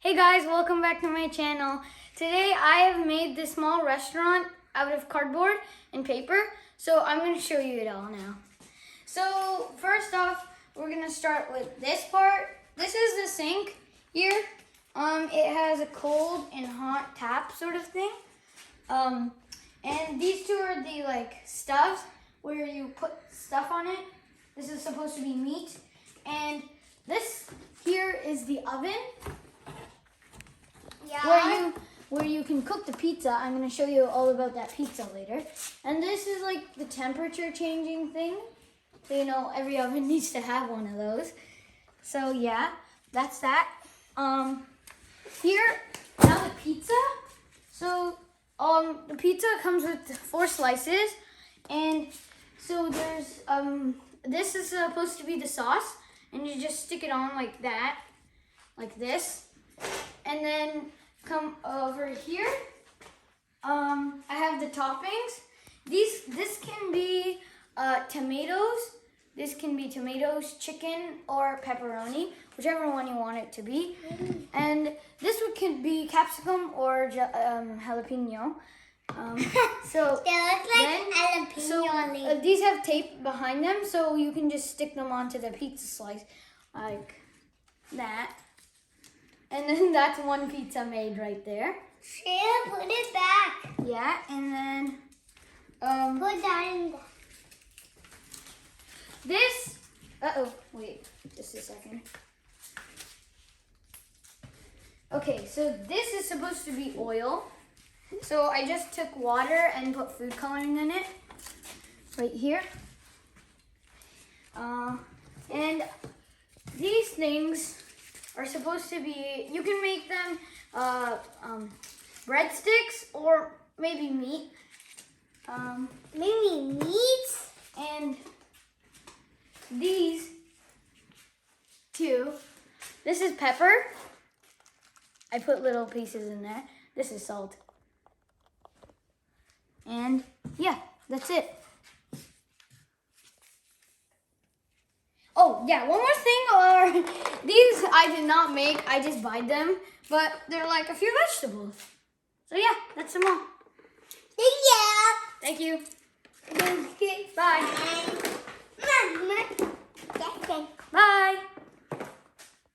Hey guys, welcome back to my channel. Today I have made this small restaurant out of cardboard and paper. So I'm going to show you it all now. So first off, we're going to start with this part. This is the sink here. It has a cold and hot tap sort of thing. And these two are the stuffs where you put stuff on it. This is supposed to be meat. And this here is the oven. Yeah. Where you can cook the pizza. I'm going to show you all about that pizza later. And this is like the temperature changing thing. So you know every oven needs to have one of those. So yeah, that's that. Here, now the pizza. So the pizza comes with 4 slices. And so there's, this is supposed to be the sauce. And you just stick it on like that, like this. And then come over here. I have the toppings. This can be tomatoes. This can be tomatoes, chicken, or pepperoni, whichever one you want it to be. And this one could be capsicum or jalapeno. So they look like jalapeno. These have tape behind them, so you can just stick them onto the pizza slice like that. And then that's one pizza made right there. Shreya, put it back. Yeah, and then put that in there. This. Wait, just a second. Okay, so this is supposed to be oil. So I just took water and put food coloring in it, right here. And these things are supposed to be, you can make them breadsticks or maybe meat. Maybe meat? And these two, this is pepper. I put little pieces in there. This is salt. And yeah, that's it. Oh yeah, one more thing, these I did not make, I just buy them, but they're like a few vegetables. So yeah, that's them all. Thank you. Bye. Bye. Bye.